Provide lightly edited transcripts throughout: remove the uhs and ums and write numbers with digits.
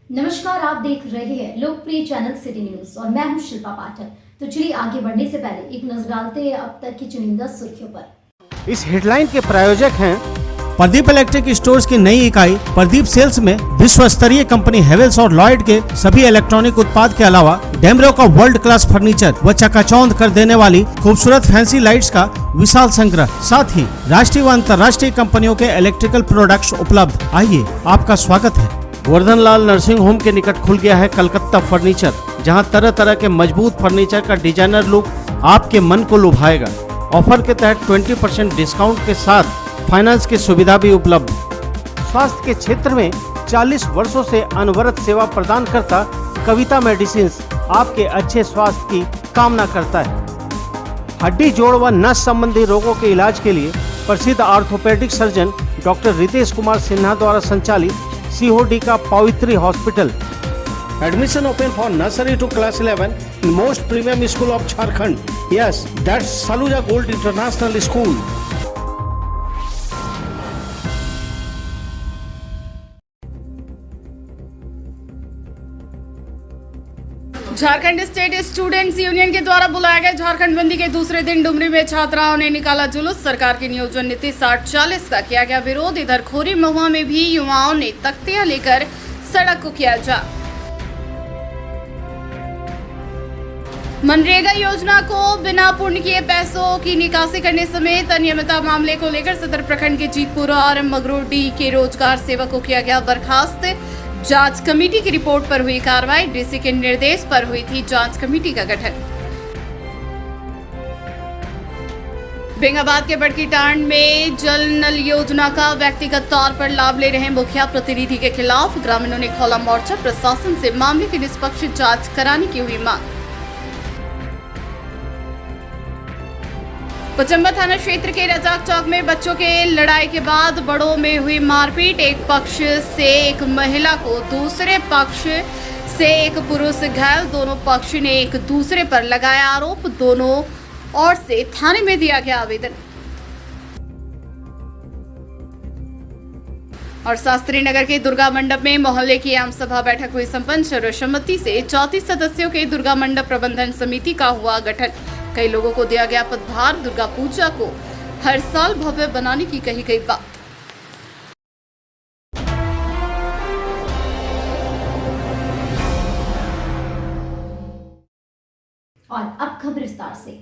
नमस्कार, आप देख रहे हैं लोकप्रिय चैनल सिटी न्यूज और मैं हूं शिल्पा पाठक। तो चलिए आगे बढ़ने से पहले एक नजर डालते हैं अब तक की चुनिंदा सुर्खियों पर। इस हेडलाइन के प्रायोजक हैं प्रदीप इलेक्ट्रिक स्टोर्स की नई इकाई प्रदीप सेल्स में विश्व स्तरीय कंपनी हेवेल्स और लॉयड के सभी इलेक्ट्रॉनिक उत्पाद के अलावा डेमरो का वर्ल्ड क्लास फर्नीचर व चकाचौंध कर देने वाली खूबसूरत फैंसी लाइट्स का विशाल संग्रह, साथ ही राष्ट्रीय व अंतर्राष्ट्रीय कंपनियों के इलेक्ट्रिकल प्रोडक्ट्स उपलब्ध। आइए, आपका स्वागत है। वर्धन लाल नर्सिंग होम के निकट खुल गया है कलकत्ता फर्नीचर, जहां तरह तरह के मजबूत फर्नीचर का डिजाइनर लुक आपके मन को लुभाएगा। ऑफर के तहत 20% डिस्काउंट के साथ फाइनेंस की सुविधा भी उपलब्ध। स्वास्थ्य के क्षेत्र में 40 वर्षों से अनवरत सेवा प्रदान करता कविता मेडिसिन आपके अच्छे स्वास्थ्य की कामना करता है। हड्डी, जोड़ व नस संबंधी रोगों के इलाज के लिए प्रसिद्ध orthopaedic surgeon doctor Ritesh Kumar Sinha द्वारा संचालित सीओडी का Pavitri hospital. Admission open for nursery to class 11 in most premium school of Jharkhand. Yes, that's Saluja Gold International School. Jharkhand state students union के द्वारा बुलाया गया झारखंड बंदी के दूसरे दिन डुमरी में छात्राओं ने निकाला जुलूस। सरकार की नियोजन नीति 60-40 का किया गया विरोध। इधर खोरी महुआ में भी युवाओं ने तख्तियां लेकर सड़क को किया जाम। मनरेगा योजना को बिना पूर्ण किए पैसों की निकासी करने समेत अनियमितता मामले को लेकर सदर प्रखंड के जीतपुरा और मगरोडी के रोजगार सेवक को किया गया बर्खास्त। जांच कमेटी की रिपोर्ट पर हुई कार्रवाई। डीसी के निर्देश पर हुई थी जांच कमेटी का गठन। बेंगाबाद के बड़कीटांड में जल नल योजना का व्यक्तिगत तौर पर लाभ ले रहे मुखिया प्रतिनिधि के खिलाफ ग्रामीणों ने खोला मोर्चा। प्रशासन से मामले की निष्पक्ष जांच कराने की हुई मांग। पचम्बा थाना क्षेत्र के रजाक चौक में बच्चों के लड़ाई के बाद बड़ों में हुई मारपीट। एक पक्ष से एक महिला को, दूसरे पक्ष से एक पुरुष घायल। दोनों पक्ष ने एक दूसरे पर लगाया आरोप। दोनों ओर से थाने में दिया गया आवेदन। और शास्त्री नगर के दुर्गा मंडप में मोहल्ले की आम सभा बैठक हुई संपन्न। सर्वसम्मति से 34 सदस्यों के दुर्गा मंडप प्रबंधन समिति का हुआ गठन। कई लोगों को दिया गया पदभार। दुर्गा पूजा को हर साल भव्य बनाने की कही गई बात। और अब खबर विस्तार से।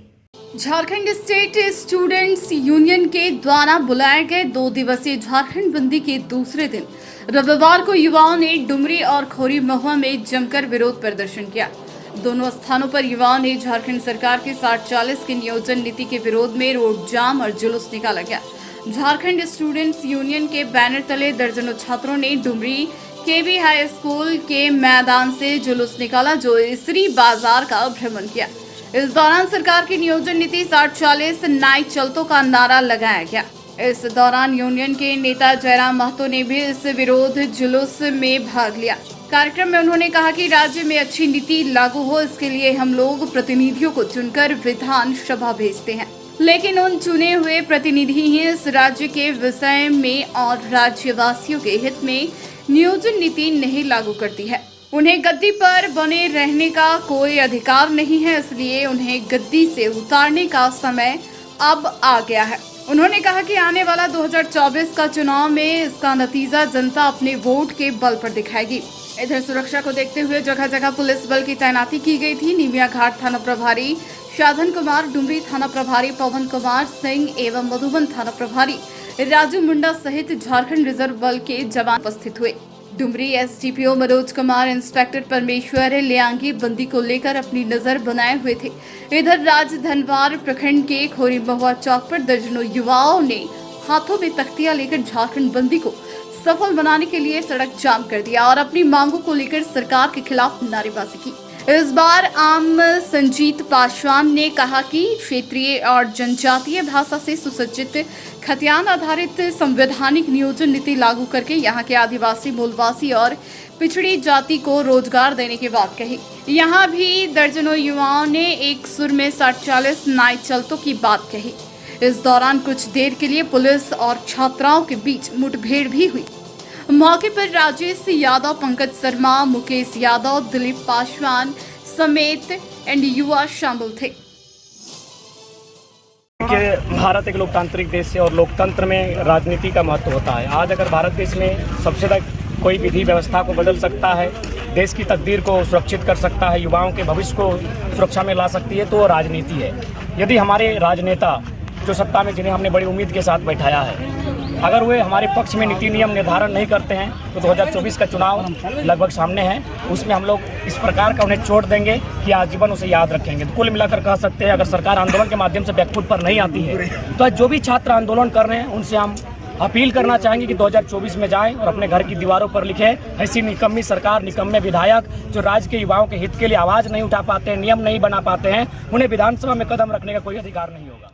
झारखंड स्टेट स्टूडेंट्स यूनियन के द्वारा बुलाए गए 2 दिवसीय झारखंड बंदी के दूसरे दिन रविवार को युवाओं ने डुमरी और खोरी महुआ में जमकर विरोध प्रदर्शन किया। दोनों स्थानों पर युवाओं ने झारखंड सरकार के 60-40 के नियोजन नीति के विरोध में रोड जाम और जुलूस निकाला गया। झारखंड स्टूडेंट्स यूनियन के बैनर तले दर्जनों छात्रों ने डुमरी केबी हाई स्कूल के मैदान से जुलूस निकाला, जो इसरी बाजार का भ्रमण किया। इस दौरान सरकार की नियोजन नीति 60-40 नाई चलतों का नारा लगाया गया। इस दौरान यूनियन के नेता जयराम महतो ने भी इस विरोध जुलूस में भाग लिया। कार्यक्रम में उन्होंने कहा कि राज्य में अच्छी नीति लागू हो, इसके लिए हम लोग प्रतिनिधियों को चुनकर विधान सभा भेजते हैं, लेकिन उन चुने हुए प्रतिनिधि ही इस राज्य के विषय में और राज्यवासियों के हित में नियोजन नीति नहीं लागू करती है। उन्हें गद्दी पर बने रहने का कोई अधिकार नहीं है, इसलिए उन्हें गद्दी से उतारने का समय अब आ गया है। उन्होंने कहा कि आने वाला 2024 का चुनाव में इसका नतीजा जनता अपने वोट के बल पर दिखाएगी। इधर सुरक्षा को देखते हुए जगह जगह पुलिस बल की तैनाती की गई थी। नीमिया घाट थाना प्रभारी साधन कुमार, डुमरी थाना प्रभारी पवन कुमार सिंह एवं मधुबन थाना प्रभारी राजू मुंडा सहित झारखंड रिजर्व बल के जवान उपस्थित हुए। डुमरी एसडीपीओ मनोज कुमार, इंस्पेक्टर परमेश्वर लियांगी बंदी को लेकर अपनी नजर बनाए हुए थे। इधर राजधनवार प्रखंड के खोरी महुआ चौक पर दर्जनों युवाओं ने हाथों में तख्तियां लेकर झारखंड बंदी को सफल बनाने के लिए सड़क जाम कर दिया और अपनी मांगों को लेकर सरकार के खिलाफ नारेबाजी की। इस बार आम संजीत पासवान ने कहा कि क्षेत्रीय और जनजातीय भाषा से सुसज्जित खतियान आधारित संवैधानिक नियोजन नीति लागू करके यहाँ के आदिवासी, मूलवासी और पिछड़ी जाति को रोजगार देने की बात कही। यहाँ भी दर्जनों युवाओं ने एक सुर में 60-40 नाई चलतों की बात कही। इस दौरान कुछ देर के लिए पुलिस और छात्राओं के बीच मुठभेड़ भी हुई। मौके पर राजेश यादव, पंकज शर्मा, मुकेश यादव, दिलीप पासवान समेत एंड युवा शामिल थे। कि भारत एक लोकतांत्रिक देश है और लोकतंत्र में राजनीति का महत्व होता है। आज अगर भारत देश में सबसे तक कोई विधि व्यवस्था को बदल सकता है, देश की तकदीर को सुरक्षित कर सकता है, युवाओं के भविष्य को सुरक्षा में ला सकती है, तो वो राजनीति है। यदि हमारे राजनेता जो सत्ता में, जिन्हें हमने बड़ी उम्मीद के साथ बैठाया है, अगर वे हमारे पक्ष में नीति नियम निर्धारण नहीं करते हैं तो 2024 का चुनाव लगभग सामने है, उसमें हम लोग इस प्रकार का उन्हें चोट देंगे कि आजीवन उसे याद रखेंगे। तो कुल मिलाकर कह सकते हैं, अगर सरकार आंदोलन के माध्यम से बैकफुट पर नहीं आती है, तो जो भी छात्र आंदोलन कर रहे हैं उनसे हम अपील करना चाहेंगे कि 2024 में जाएं और अपने घर की दीवारों पर लिखें, ऐसी निकम्मी सरकार, निकम्मे विधायक जो राज्य के युवाओं के हित के लिए आवाज़ नहीं उठा पाते हैं, नियम नहीं बना पाते हैं, उन्हें विधानसभा में कदम रखने का कोई अधिकार नहीं होगा।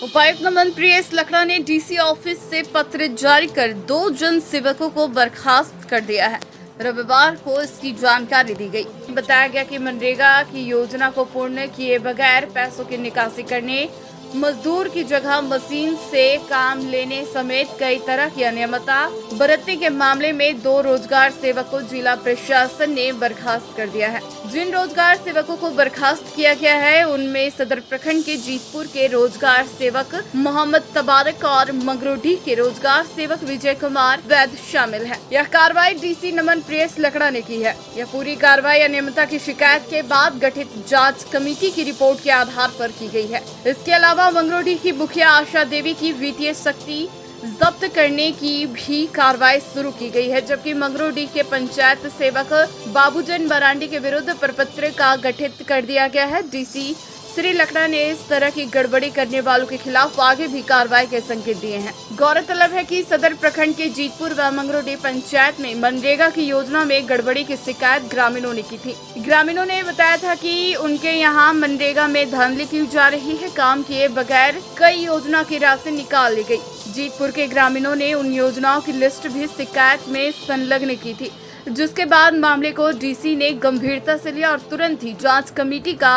उपायुक्त नमन प्रियस लखड़ा ने डीसी ऑफिस से पत्र जारी कर 2 जन सेवकों को बर्खास्त कर दिया है। रविवार को इसकी जानकारी दी गई। बताया गया कि मनरेगा की योजना को पूर्ण किए बगैर पैसों की निकासी करने, मजदूर की जगह मशीन से काम लेने समेत कई तरह की अनियमितता बरतने के मामले में 2 रोजगार सेवक को जिला प्रशासन ने बर्खास्त कर दिया है। जिन रोजगार सेवकों को बर्खास्त किया गया है उनमें सदर प्रखंड के जीतपुर के रोजगार सेवक मोहम्मद तबारक और मंगरोडीह के रोजगार सेवक विजय कुमार वैद शामिल है। यह कार्रवाई डीसी नमन प्रियस लखड़ा ने की है। यह पूरी कार्रवाई अनियमितता की शिकायत के बाद गठित जाँच कमेटी की रिपोर्ट के आधार पर की गयी है। इसके अलावा मंगरोडीह की मुखिया आशा देवी की वित्तीय शक्ति जब्त करने की भी कार्रवाई शुरू की गई है, जबकि मंगरोडीह के पंचायत सेवक बाबूजन बरांडी के विरुद्ध प्रपत्र का गठित कर दिया गया है। डीसी श्री लखड़ा ने इस तरह की गड़बड़ी करने वालों के खिलाफ आगे भी कार्रवाई के संकेत दिए हैं। गौरतलब है कि सदर प्रखंड के जीतपुर व मंगरोडीह पंचायत में मनरेगा की योजना में गड़बड़ी की शिकायत ग्रामीणों ने की थी। ग्रामीणों ने बताया था कि उनके यहाँ मनरेगा में धांधली की जा रही है, काम किए बगैर कई योजना की राशि निकाल ली गयी। जीतपुर के ग्रामीणों ने उन योजनाओं की लिस्ट भी शिकायत में संलग्न की थी, जिसके बाद मामले को डीसी ने गंभीरता से लिया और तुरंत ही जांच कमेटी का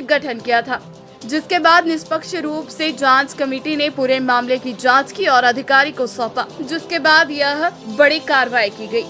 गठन किया था, जिसके बाद निष्पक्ष रूप से जांच कमेटी ने पूरे मामले की जांच की और अधिकारी को सौंपा, जिसके बाद यह बड़ी कार्रवाई की गई।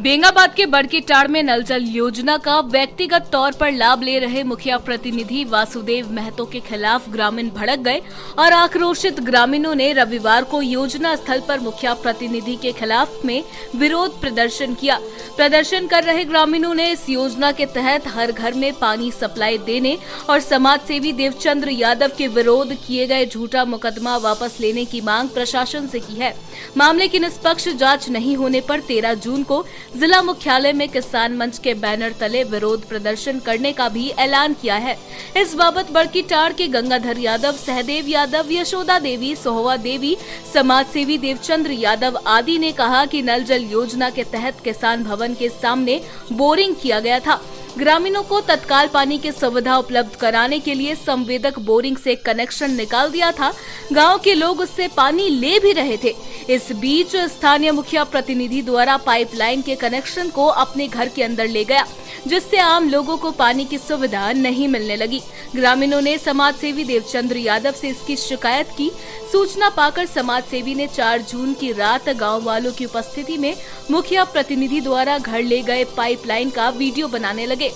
बेंगाबाद के बड़कीटाड़ में नल जल योजना का व्यक्तिगत तौर पर लाभ ले रहे मुखिया प्रतिनिधि वासुदेव महतो के खिलाफ ग्रामीण भड़क गए और आक्रोशित ग्रामीणों ने रविवार को योजना स्थल पर मुखिया प्रतिनिधि के खिलाफ में विरोध प्रदर्शन किया। प्रदर्शन कर रहे ग्रामीणों ने इस योजना के तहत हर घर में पानी सप्लाई देने और समाज सेवी देवचंद्र यादव के विरोध किए गए झूठा मुकदमा वापस लेने की मांग प्रशासन से की है। मामले की निष्पक्ष जांच नहीं होने पर 13 जून को जिला मुख्यालय में किसान मंच के बैनर तले विरोध प्रदर्शन करने का भी ऐलान किया है। इस बाबत बड़कीटाड़ के गंगाधर यादव, सहदेव यादव, यशोदा देवी, सोहवा देवी, समाज सेवी देवचंद्र यादव आदि ने कहा कि नल जल योजना के तहत किसान भवन के सामने बोरिंग किया गया था। ग्रामीणों को तत्काल पानी की सुविधा उपलब्ध कराने के लिए संवेदक बोरिंग से कनेक्शन निकाल दिया था। गांव के लोग उससे पानी ले भी रहे थे। इस बीच स्थानीय मुखिया प्रतिनिधि द्वारा पाइपलाइन के कनेक्शन को अपने घर के अंदर ले गया, जिससे आम लोगों को पानी की सुविधा नहीं मिलने लगी। ग्रामीणों ने समाज सेवी देवचंद्र यादव से इसकी शिकायत की। सूचना पाकर समाज सेवी ने 4 जून की रात गांव वालों की उपस्थिति में मुखिया प्रतिनिधि द्वारा घर ले गए पाइपलाइन का वीडियो बनाने लगे।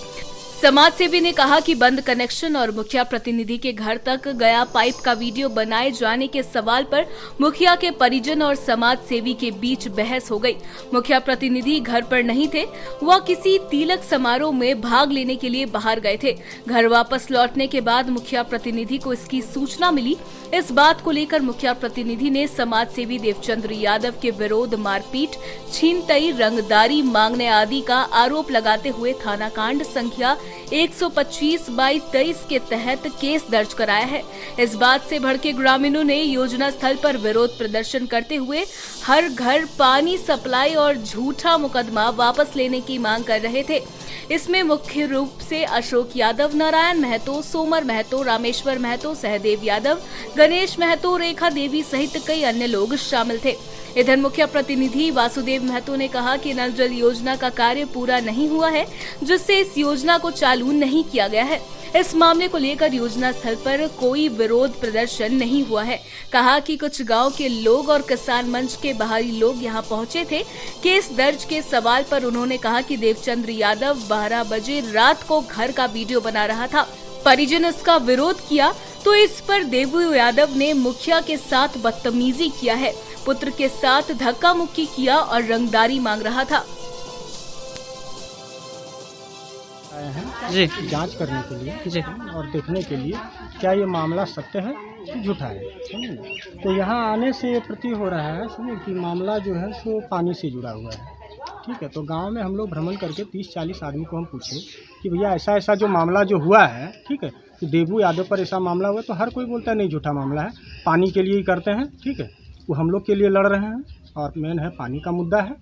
समाज सेवी ने कहा कि बंद कनेक्शन और मुखिया प्रतिनिधि के घर तक गया पाइप का वीडियो बनाए जाने के सवाल पर मुखिया के परिजन और समाज सेवी के बीच बहस हो गई। मुखिया प्रतिनिधि घर पर नहीं थे, वह किसी तिलक समारोह में भाग लेने के लिए बाहर गए थे। घर वापस लौटने के बाद मुखिया प्रतिनिधि को इसकी सूचना मिली। इस बात को लेकर मुखिया प्रतिनिधि ने समाज सेवी देवचंद्र यादव के विरोध मारपीट, छीनतई, रंगदारी मांगने आदि का आरोप लगाते हुए थाना कांड संख्या 125/23 के तहत केस दर्ज कराया है। इस बात से भड़के ग्रामीणों ने योजना स्थल पर विरोध प्रदर्शन करते हुए हर घर पानी सप्लाई और झूठा मुकदमा वापस लेने की मांग कर रहे थे। इसमें मुख्य रूप से अशोक यादव, नारायण महतो, सोमर महतो, रामेश्वर महतो, सहदेव यादव, गणेश महतो, रेखा देवी सहित कई अन्य लोग शामिल थे। इधर मुख्य प्रतिनिधि वासुदेव महतो ने कहा कि नल जल योजना का कार्य पूरा नहीं हुआ है, जिससे इस योजना को चालू नहीं किया गया है। इस मामले को लेकर योजना स्थल पर कोई विरोध प्रदर्शन नहीं हुआ है। कहा कि कुछ गांव के लोग और किसान मंच के बाहरी लोग यहां पहुंचे थे। केस दर्ज के सवाल पर उन्होंने कहा कि देवचंद्र यादव 12 बजे रात को घर का वीडियो बना रहा था। परिजन इसका विरोध किया तो इस पर देवू यादव ने मुखिया के साथ बदतमीजी किया है, पुत्र के साथ धक्का मुक्की किया और रंगदारी मांग रहा था। आए हैं जी जांच करने के लिए जी और देखने के लिए क्या ये मामला सत्य है कि झूठा है, समझे ना। तो यहाँ आने से ये प्रतीत हो रहा है समझे कि मामला जो है सो पानी से जुड़ा हुआ है। ठीक है, तो गांव में हम लोग भ्रमण करके 30-40 आदमी को हम पूछे कि भैया ऐसा ऐसा जो मामला जो हुआ है, ठीक है, तो देवू यादव पर ऐसा मामला हुआ, तो हर कोई बोलता है नहीं झूठा मामला है, पानी के लिए ही करते हैं। ठीक है, वो हम लोग के लिए लड़ रहे हैं और मेन है पानी का मुद्दा है,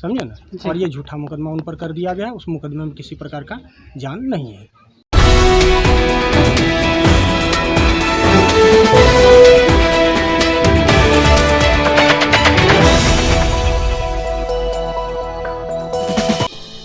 समझे ना। और ये झूठा मुकदमा उन पर कर दिया गया है, उस मुकदमे में किसी प्रकार का जान नहीं है।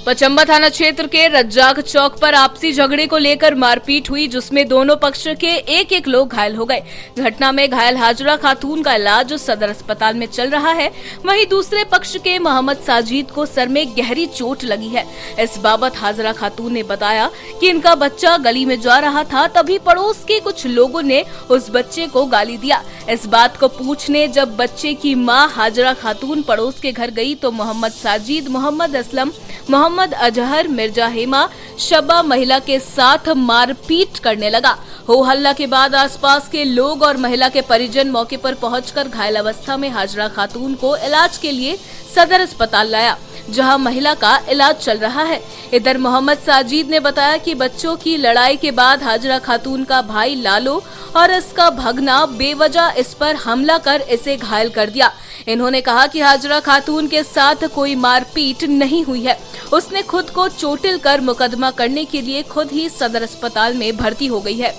पचम्बा थाना क्षेत्र के रज्जाक चौक पर आपसी झगड़े को लेकर मारपीट हुई, जिसमें दोनों पक्ष के एक लोग घायल हो गए। घटना में घायल हाजरा खातून का इलाज सदर अस्पताल में चल रहा है। वहीं दूसरे पक्ष के मोहम्मद साजिद को सर में गहरी चोट लगी है। इस बाबत हाजरा खातून ने बताया कि इनका बच्चा गली में जा रहा था, तभी पड़ोस के कुछ लोगों ने उस बच्चे को गाली दिया। इस बात को पूछने जब बच्चे की मां हाजरा खातून पड़ोस के घर गई तो मोहम्मद साजिद, मोहम्मद असलम, मोहम्मद अजहर, मिर्जा हेमा, शबा महिला के साथ मारपीट करने लगा। हो हल्ला के बाद आसपास के लोग और महिला के परिजन मौके पर पहुंचकर घायल अवस्था में हाजरा खातून को इलाज के लिए सदर अस्पताल लाया, जहां महिला का इलाज चल रहा है। इधर मोहम्मद साजिद ने बताया कि बच्चों की लड़ाई के बाद हाजरा खातून का भाई लालो और इसका भगना बेवजह इस पर हमला कर इसे घायल कर दिया। इन्होंने कहा कि हाजरा खातून के साथ कोई मारपीट नहीं हुई है, उसने खुद को चोटिल कर मुकदमा करने के लिए खुद ही सदर अस्पताल में भर्ती हो गई है।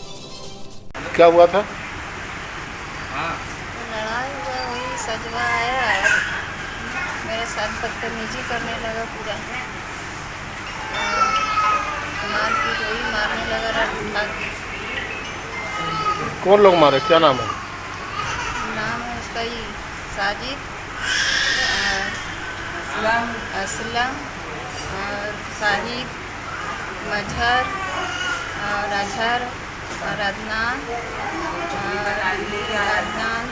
क्या हुआ था? लड़ाई हुआ, वही सजवा आया और मेरे साथ बदतमीजी करने लगा पूरा। मारपीट हुई, मारने लगा रहा। कौन लोग मारे? क्या नाम है? नाम है उसका ही साजिद, असलम और साहिद, मजहर और अजहर और अदनान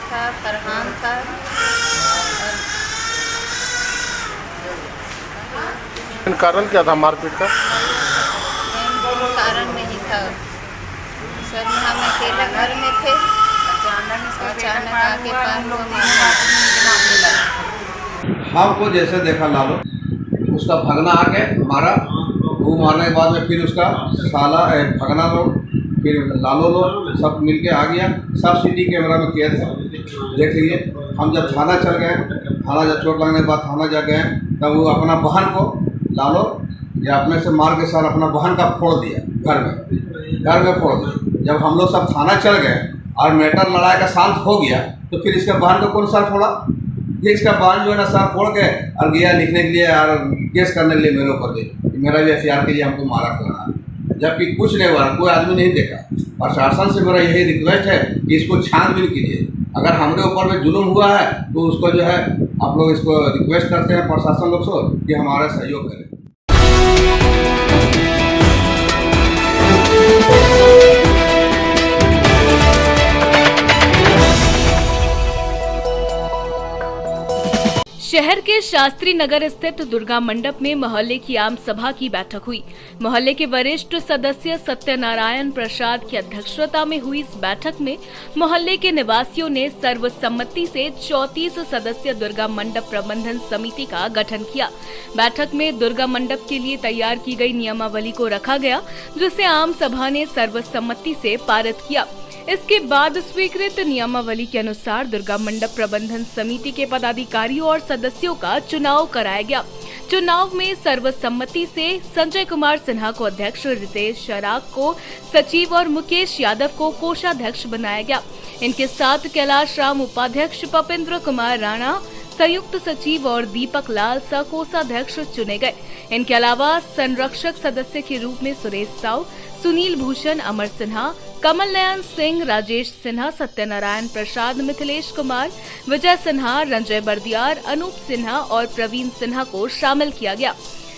था, फरहान था। कारण क्या था मारपीट का? कोई कारण नहीं था सर, हम अकेले घर में थे, अचानक आके हमको जैसे देखा लालो, उसका भगना आके मारा। वो मारने के बाद में फिर उसका साला भगना लोग, फिर लालो लोग सब मिलके आ गया। सब सीटी कैमरा में कैद है, देख लीजिए। हम जब थाना चल गए, थाना जब चोट लगने के बाद थाना जा गए, तब वो अपना बहन को लालो या अपने से मार के सर अपना बहन का फोड़ दिया, घर में फोड़ दिया। जब हम लोग सब थाना चल गए और मैटर लड़ाई का शांत हो गया, तो फिर इसके बहन को कौन सर फोड़ा? फिर इसका बहन जो है ना सर फोड़ के और गया लिखने के लिए और केस करने के लिए मेरे ऊपर दे, मेरा भी एफआईआर के लिए हमको मारा करना, जबकि कुछ नहीं हुआ, कोई आदमी नहीं देखा। प्रशासन से मेरा यही रिक्वेस्ट है कि इसको छानबीन कीजिए। अगर हमारे ऊपर में जुल्म हुआ है तो उसको जो है आप लोग इसको रिक्वेस्ट करते हैं प्रशासन लोग से कि हमारा सहयोग करें। शहर के शास्त्री नगर स्थित दुर्गा मंडप में मोहल्ले की आम सभा की बैठक हुई। मोहल्ले के वरिष्ठ सदस्य सत्यनारायण प्रसाद की अध्यक्षता में हुई इस बैठक में मोहल्ले के निवासियों ने सर्वसम्मति से 34 सदस्य दुर्गा मंडप प्रबंधन समिति का गठन किया। बैठक में दुर्गा मंडप के लिए तैयार की गई नियमावली को रखा गया, जिसे आम सभा ने सर्वसम्मति से पारित किया। इसके बाद स्वीकृत नियमावली के अनुसार दुर्गा मंडप प्रबंधन समिति के पदाधिकारियों और सदस्यों का चुनाव कराया गया। चुनाव में सर्वसम्मति से संजय कुमार सिन्हा को अध्यक्ष, रितेश शराक को सचिव और मुकेश यादव को कोषाध्यक्ष बनाया गया। इनके साथ कैलाश राम उपाध्यक्ष, पपेंद्र कुमार राणा संयुक्त सचिव और दीपक लाल कोषाध्यक्ष चुने गए। इनके अलावा संरक्षक सदस्य के रूप में सुरेश साव, सुनील भूषण, अमर सिन्हा, कमल नयन सिंह, राजेश सिन्हा, सत्यनारायण प्रसाद, मिथिलेश कुमार, विजय सिन्हा, रंजय बर्दियार, अनूप सिन्हा और प्रवीण सिन्हा को शामिल किया गया।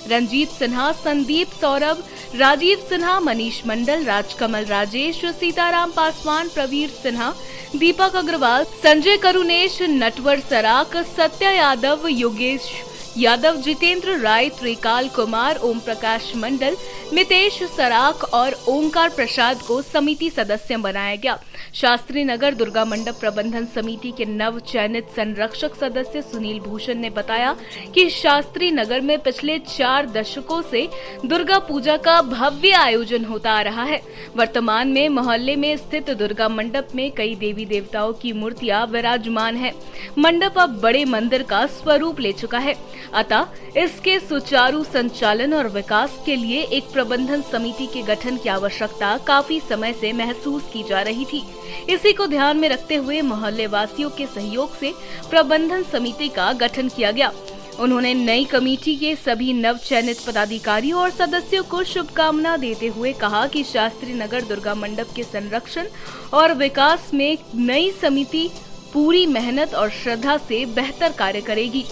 रंजीत सिन्हा, संदीप सौरभ, राजीव सिन्हा, मनीष मंडल, राजकमल राजेश, सीताराम पासवान, प्रवीर सिन्हा, दीपक अग्रवाल, संजय करुणेश, नटवर सराक, सत्या यादव, योगेश यादव, जितेंद्र राय, त्रिकाल कुमार, ओम प्रकाश मंडल, मितेश सराक और ओंकार प्रसाद को समिति सदस्य बनाया गया। शास्त्री नगर दुर्गा मंडप प्रबंधन समिति के नव चयनित संरक्षक सदस्य सुनील भूषण ने बताया कि शास्त्री नगर में पिछले 4 दशकों से दुर्गा पूजा का भव्य आयोजन होता आ रहा है। वर्तमान में मोहल्ले में स्थित दुर्गा मंडप में कई देवी देवताओं की मूर्तियां विराजमान है। मंडप अब बड़े मंदिर का स्वरूप ले चुका है, अतः इसके सुचारू संचालन और विकास के लिए एक प्रबंधन समिति के गठन की आवश्यकता काफी समय से महसूस की जा रही थी। इसी को ध्यान में रखते हुए मोहल्ले वासियों के सहयोग से प्रबंधन समिति का गठन किया गया। उन्होंने नई कमेटी के सभी नव चयनित पदाधिकारियों और सदस्यों को शुभकामना देते हुए कहा कि शास्त्री नगर दुर्गा मंडप के संरक्षण और विकास में नई समिति पूरी मेहनत और श्रद्धा से बेहतर कार्य करेगी।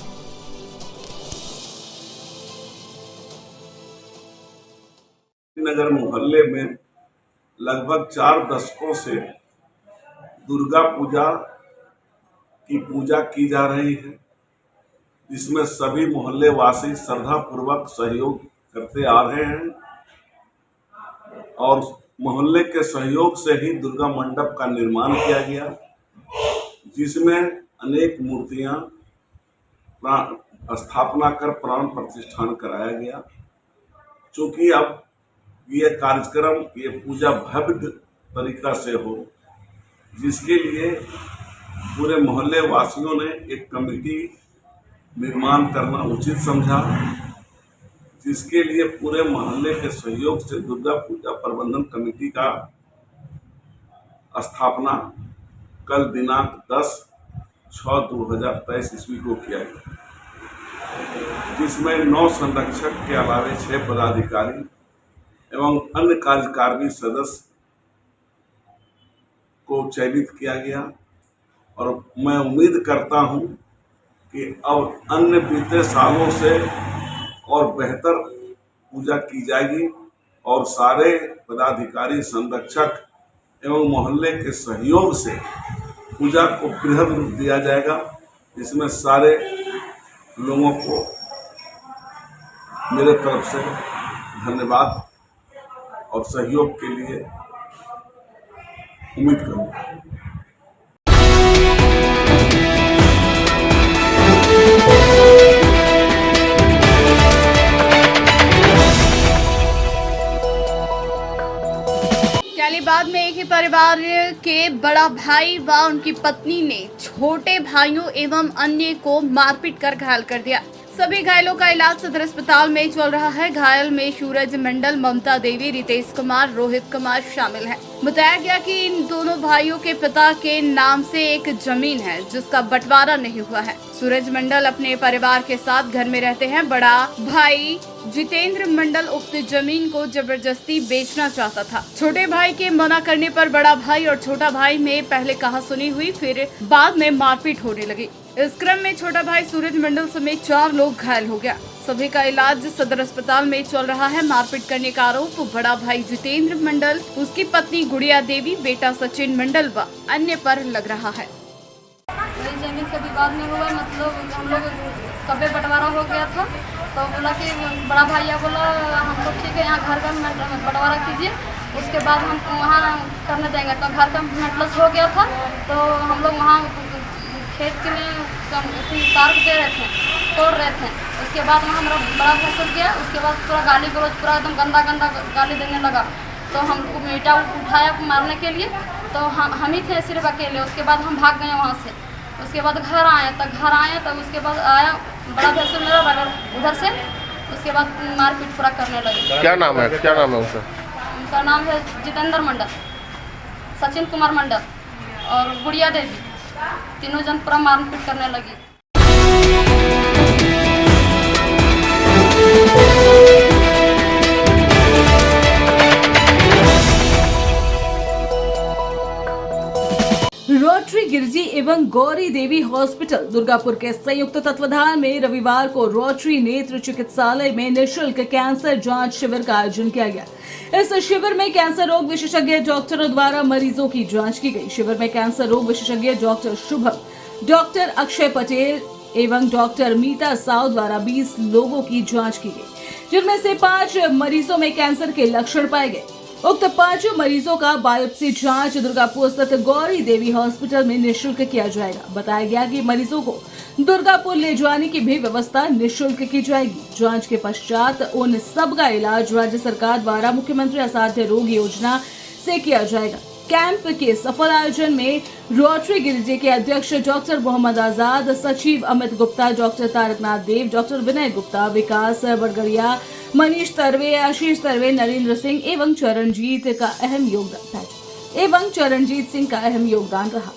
नगर मोहल्ले में लगभग 4 दशकों से दुर्गा पूजा की जा रही है, जिसमें सभी मोहल्ले वासी श्रद्धा पूर्वक सहयोग करते आ रहे हैं और मोहल्ले के सहयोग से ही दुर्गा मंडप का निर्माण किया गया, जिसमें अनेक मूर्तियां स्थापना कर प्राण प्रतिष्ठान कराया गया। चूँकि अब ये कार्यक्रम, ये पूजा भव्य तरीका से हो, जिसके लिए पूरे मोहल्ले वासियों ने एक कमेटी निर्माण करना उचित समझा, जिसके लिए पूरे मोहल्ले के सहयोग से दुर्गा पूजा प्रबंधन कमेटी का स्थापना कल दिनांक 10/6/2023 ईस्वी को किया गया, जिसमें 9 संरक्षक के अलावे 6 पदाधिकारी एवं अन्य कार्यकारिणी सदस्य को चयनित किया गया। और मैं उम्मीद करता हूं कि अब अन्य बीते सालों से और बेहतर पूजा की जाएगी और सारे पदाधिकारी, संरक्षक एवं मोहल्ले के सहयोग से पूजा को बृहद रूप दिया जाएगा, जिसमें सारे लोगों को मेरे तरफ से धन्यवाद और सहयोग के लिए उम्मीद करूँगा। कैलीबाद में एक ही परिवार के बड़ा भाई व उनकी पत्नी ने छोटे भाइयों एवं अन्य को मारपीट कर घायल कर दिया। सभी घायलों का इलाज सदर अस्पताल में चल रहा है। घायल में सूरज मंडल, ममता देवी, रितेश कुमार, रोहित कुमार शामिल हैं। बताया गया कि इन दोनों भाइयों के पिता के नाम से एक जमीन है, जिसका बंटवारा नहीं हुआ है। सूरज मंडल अपने परिवार के साथ घर में रहते हैं। बड़ा भाई जितेंद्र मंडल उक्त जमीन को जबरदस्ती बेचना चाहता था। छोटे भाई के मना करने पर बड़ा भाई और छोटा भाई में पहले कहासुनी हुई, फिर बाद में मारपीट होने लगी। इस क्रम में छोटा भाई सूरज मंडल समेत 4 लोग घायल हो गया। सभी का इलाज सदर अस्पताल में चल रहा है। मारपीट करने का आरोप बड़ा भाई जितेंद्र मंडल, उसकी पत्नी गुड़िया देवी, बेटा सचिन मंडल व अन्य पर लग रहा है। वही जमीन का विवाद में हुआ, मतलब हम लोग कब्बे बंटवारा हो गया था, तो बोला कि बड़ा भैया बोला हम लोग ठीक है यहाँ घर का बंटवारा कीजिए, उसके बाद हम वहाँ करने देंगे। तो घर का मेटलस हो गया था, तो हम लोग वहाँ खेत के में तार दे रहे थे, तोड़ रहे थे। उसके बाद वहाँ हमारा बड़ा फसल गया, उसके बाद पूरा गाली गलौज, पूरा एकदम गंदा गंदा गाली देने लगा। तो हमको ईंटा उठाया मारने के लिए, तो हम ही थे सिर्फ अकेले। उसके बाद हम भाग गए वहाँ से। उसके बाद घर आए, तब उसके बाद आया बड़ा भैंसुर मेरा रगड़ उधर से, उसके बाद मारपीट पूरा करने लगे। क्या नाम है उनका? उनका नाम है जितेंद्र मंडल, सचिन कुमार मंडल और गुड़िया देवी। तीनों जन पूरा मारपीट करने लगी। रोटरी गिरजी एवं गौरी देवी हॉस्पिटल दुर्गापुर के संयुक्त तत्वाधान में रविवार को रोटरी नेत्र चिकित्सालय में निःशुल्क कैंसर जांच शिविर का आयोजन किया गया। इस शिविर में कैंसर रोग विशेषज्ञ डॉक्टरों द्वारा मरीजों की जांच की गई। शिविर में कैंसर रोग विशेषज्ञ डॉक्टर शुभम, डॉक्टर अक्षय पटेल एवं डॉक्टर मीता साव द्वारा 20 लोगों की जाँच की गई, जिनमें से 5 मरीजों में कैंसर के लक्षण पाए गए। उक्त 5 मरीजों का बायोप्सी जांच दुर्गापुर स्थित गौरी देवी हॉस्पिटल में निःशुल्क किया जाएगा। बताया गया कि मरीजों को दुर्गापुर ले जाने की भी व्यवस्था निःशुल्क की जाएगी। जांच के पश्चात उन सब का इलाज राज्य सरकार द्वारा मुख्यमंत्री असाध्य रोग योजना से किया जाएगा। कैंप के सफल आयोजन में रोटरी गिरिजी के अध्यक्ष डॉक्टर मोहम्मद आजाद, सचिव अमित गुप्ता, डॉक्टर तारकनाथ देव, डॉक्टर विनय गुप्ता, विकास बड़गड़िया, मनीष तरवे, आशीष तरवे, नरेंद्र सिंह एवं चरणजीत सिंह का अहम योगदान रहा।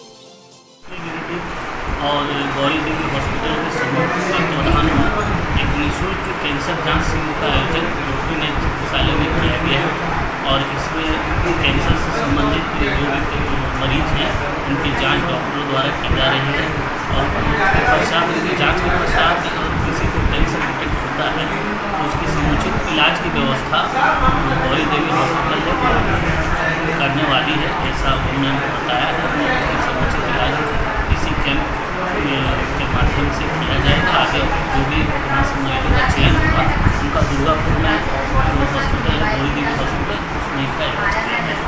और गौरी देवी हॉस्पिटल के संयुक्त तत्वाधान में एक निःशुल्क कैंसर जांच शिविर का आयोजन रोटरी नेत्र चिकित्सालय में किया गया है और इसमें कैंसर से संबंधित जो भी मरीज हैं उनकी जांच डॉक्टरों द्वारा की जा रही है। और उसके पश्चात उनकी जांच के पश्चात किसी को कैंसर डिटेक्ट होता है तो उसकी समुचित इलाज की व्यवस्था गौरी देवी हॉस्पिटल करने वाली है, ऐसा उन्होंने बताया है। और उसकी समुचित इलाज इसी कैंप के माध्यम से किया जाएगा। आगे जो भी यहाँ से मरीजों का चयन होगा उनका दुर्गापुर में जो हॉस्पिटल है गौरी देवी हॉस्पिटल उसमें इनका इलाज किया जाएगा।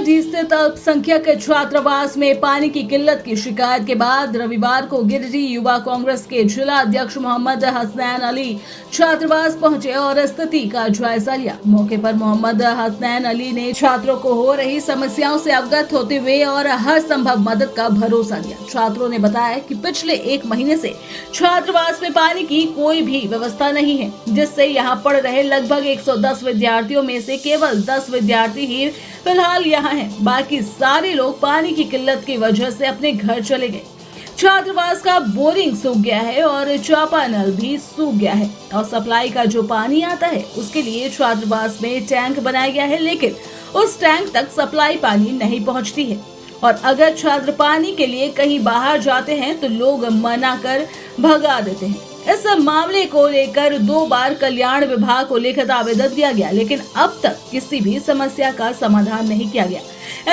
डी स्थित अल्पसंख्यक छात्रावास में पानी की किल्लत की शिकायत के बाद रविवार को गिरिडीह युवा कांग्रेस के जिला अध्यक्ष मोहम्मद हसनैन अली छात्रावास पहुंचे और स्थिति का जायजा लिया। मौके पर मोहम्मद हसनैन अली ने छात्रों को हो रही समस्याओं से अवगत होते हुए और हर संभव मदद का भरोसा दिया। छात्रों ने बताया कि पिछले 1 महीने से छात्रावास में पानी की कोई भी व्यवस्था नहीं है, जिससे यहाँ पढ़ रहे लगभग 110 विद्यार्थियों में से केवल 10 विद्यार्थी ही फिलहाल यहाँ हैं। बाकी सारे लोग पानी की किल्लत की वजह से अपने घर चले गए। छात्रावास का बोरिंग सूख गया है और चापानल भी सूख गया है और सप्लाई का जो पानी आता है उसके लिए छात्रावास में टैंक बनाया गया है, लेकिन उस टैंक तक सप्लाई पानी नहीं पहुंचती है। और अगर छात्र पानी के लिए कहीं बाहर जाते हैं तो लोग मना कर भगा देते हैं। इस मामले को लेकर 2 बार कल्याण विभाग को लिखित आवेदन दिया गया, लेकिन अब तक किसी भी समस्या का समाधान नहीं किया गया।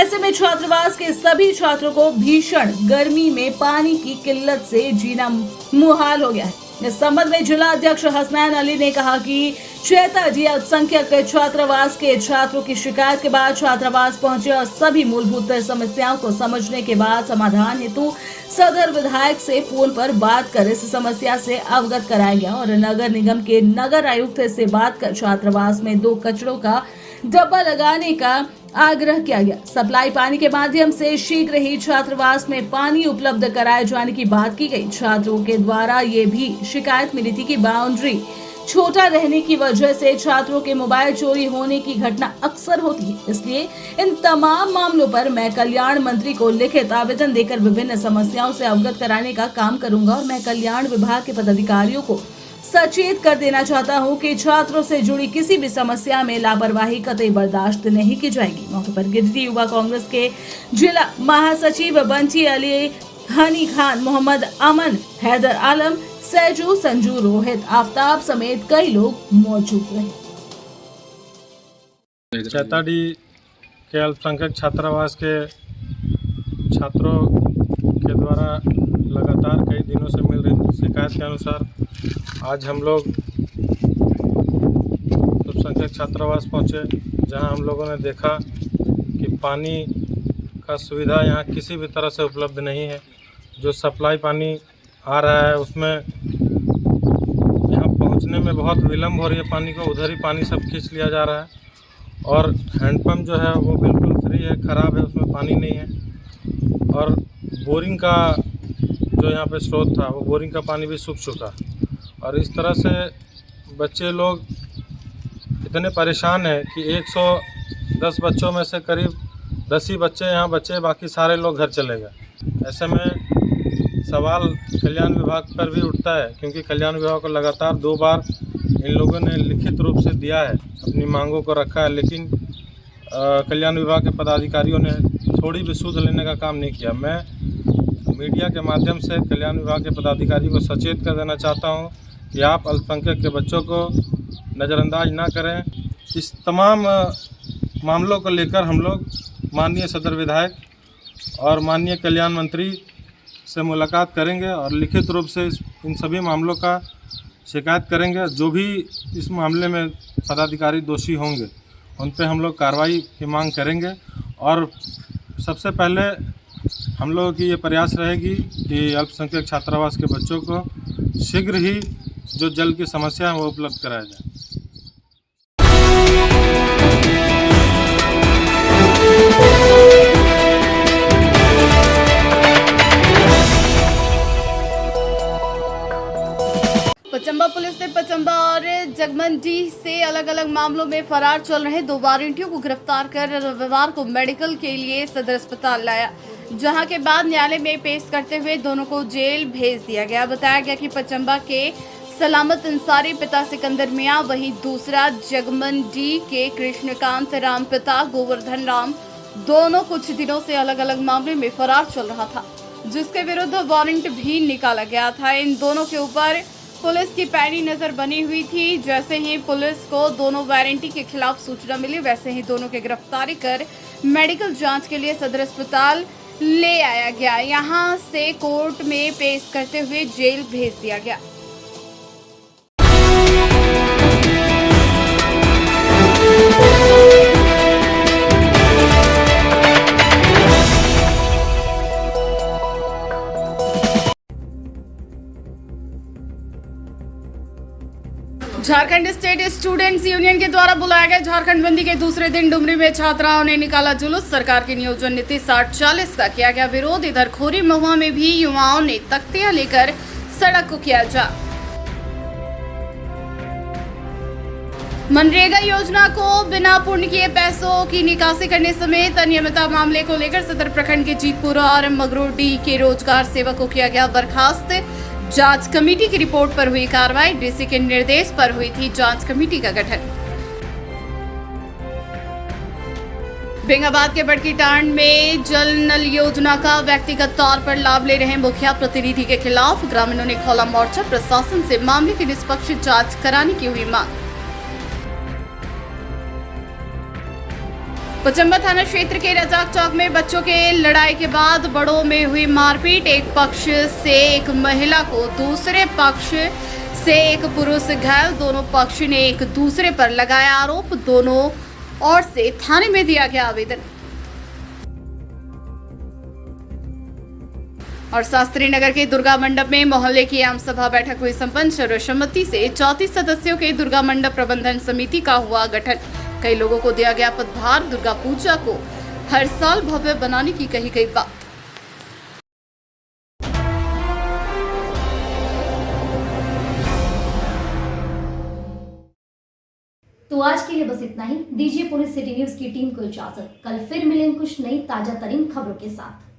ऐसे में छात्रावास के सभी छात्रों को भीषण गर्मी में पानी की किल्लत से जीना मुहाल हो गया है। इस संबंध में जिला अध्यक्ष हसनैन अली ने कहा कि श्वेताजी अल्पसंख्यक छात्रावास के छात्रों की शिकायत के बाद छात्रावास पहुंचे और सभी मूलभूत समस्याओं को समझने के बाद समाधान हेतु सदर विधायक से फोन पर बात कर इस समस्या से अवगत कराया गया और नगर निगम के नगर आयुक्त से बात कर छात्रावास में 2 कचड़ों का डब्बा लगाने का आग्रह किया गया। सप्लाई पानी के माध्यम से शीघ्र ही छात्रावास में पानी उपलब्ध कराए जाने की बात की गई। छात्रों के द्वारा ये भी शिकायत मिली थी कि बाउंड्री छोटा रहने की वजह से छात्रों के मोबाइल चोरी होने की घटना अक्सर होती है। इसलिए इन तमाम मामलों पर मैं कल्याण मंत्री को लिखित आवेदन देकर विभिन्न समस्याओं से अवगत कराने का काम करूंगा और मैं कल्याण विभाग के पदाधिकारियों को सचेत कर देना चाहता हूं कि छात्रों से जुड़ी किसी भी समस्या में लापरवाही कतई बर्दाश्त नहीं की जाएगी। मौके पर गिरिडीह युवा कांग्रेस के जिला महासचिव बंटी अली हनी खान, मोहम्मद अमन, हैदर आलम, सैजू, संजू, रोहित, आफ्ताब समेत कई लोग मौजूद रहे। चैताडी के अल्पसंख्यक छात्रावास के छात्रों के द्वारा लगातार कई दिनों से मिल रही शिकायत के अनुसार आज हम लोग अल्पसंख्यक छात्रावास पहुंचे, जहां हम लोगों ने देखा कि पानी का सुविधा यहाँ किसी भी तरह से उपलब्ध नहीं है। जो सप्लाई पानी आ रहा है उसमें यहाँ पहुँचने में बहुत विलम्ब हो रही है। पानी को उधर ही पानी सब खींच लिया जा रहा है और हैंडपम्प जो है वो बिल्कुल फ्री है, ख़राब है, उसमें पानी नहीं है। और बोरिंग का जो यहाँ पे स्रोत था वो बोरिंग का पानी भी सूख चुका। और इस तरह से बच्चे लोग इतने परेशान हैं कि 110 बच्चों में से करीब 10 ही बच्चे यहाँ बचे, बाकी सारे लोग घर चले गए। ऐसे में सवाल कल्याण विभाग पर भी उठता है, क्योंकि कल्याण विभाग को लगातार 2 बार इन लोगों ने लिखित रूप से दिया है, अपनी मांगों को रखा है, लेकिन कल्याण विभाग के पदाधिकारियों ने थोड़ी भी सुध लेने का काम नहीं किया। मैं मीडिया के माध्यम से कल्याण विभाग के पदाधिकारी को सचेत कर देना चाहता हूं कि आप अल्पसंख्यक के बच्चों को नज़रअंदाज ना करें। इस तमाम मामलों को लेकर हम लोग माननीय सदर विधायक और माननीय कल्याण मंत्री से मुलाकात करेंगे और लिखित रूप से इन सभी मामलों का शिकायत करेंगे। जो भी इस मामले में पदाधिकारी दोषी होंगे उन पे हम लोग कार्रवाई की मांग करेंगे। और सबसे पहले हम लोगों की ये प्रयास रहेगी कि अल्पसंख्यक छात्रावास के बच्चों को शीघ्र ही जो जल की समस्या है वो उपलब्ध कराया जाए। पचंबा पुलिस ने पचंबा और जगमंडी से अलग अलग मामलों में फरार चल रहे 2 वारंटियों को गिरफ्तार कर रविवार को मेडिकल के लिए सदर अस्पताल लाया, जहां के बाद न्यायालय में पेश करते हुए दोनों को जेल भेज दिया गया। बताया गया कि पचंबा के सलामत अंसारी पिता सिकंदर मियां, वहीं दूसरा जगमंडी के कृष्णकांत राम पिता गोवर्धन राम, दोनों कुछ दिनों से अलग अलग मामले में फरार चल रहा था, जिसके विरुद्ध वारंट भी निकाला गया था। इन दोनों के ऊपर पुलिस की पैनी नजर बनी हुई थी। जैसे ही पुलिस को दोनों वारंटी के खिलाफ सूचना मिली, वैसे ही दोनों की गिरफ्तारी कर मेडिकल जांच के लिए सदर अस्पताल ले आया गया। यहां से कोर्ट में पेश करते हुए जेल भेज दिया गया। झारखंड स्टेट स्टूडेंट्स यूनियन के द्वारा बुलाया गया झारखंड बंदी के दूसरे दिन डुमरी में छात्राओं ने निकाला जुलूस। सरकार की नियोजन नीति 60-40 का किया गया विरोध। इधर खोरी महुआ में भी युवाओं ने तख्तियां लेकर सड़क को किया जाम। मनरेगा योजना को बिना पूर्ण किए पैसों की निकासी करने समेत अनियमितता मामले को लेकर सदर प्रखंड के जीतपुरा और मगरोडी के रोजगार सेवक को किया गया बर्खास्त। जांच कमेटी की रिपोर्ट पर हुई कार्रवाई। डीसी के निर्देश पर हुई थी जांच कमेटी का गठन। बेंगाबाद के बड़की टांड में जल नल योजना का व्यक्तिगत तौर पर लाभ ले रहे मुखिया प्रतिनिधि के खिलाफ ग्रामीणों ने खोला मोर्चा। प्रशासन से मामले की निष्पक्ष जांच कराने की हुई मांग। पचंबा थाना क्षेत्र के रजाक चौक में बच्चों के लड़ाई के बाद बड़ों में हुई मारपीट। एक पक्ष से एक महिला को, दूसरे पक्ष से एक पुरुष घायल। दोनों पक्ष ने एक दूसरे पर लगाया आरोप। दोनों ओर से थाने में दिया गया आवेदन। और शास्त्री नगर के दुर्गा मंडप में मोहल्ले की आम सभा बैठक हुई संपन्न। सर्वसम्मति से 34 सदस्यों के दुर्गा मंडप प्रबंधन समिति का हुआ गठन। कई लोगों को दिया गया पदभार। दुर्गा पूजा को हर साल भव्य बनाने की कही गई बात। तो आज के लिए बस इतना ही। दीजिए पुलिस सिटी न्यूज की टीम को इजाजत। कल फिर मिलेंगे कुछ नई ताजा तरीन खबरों के साथ।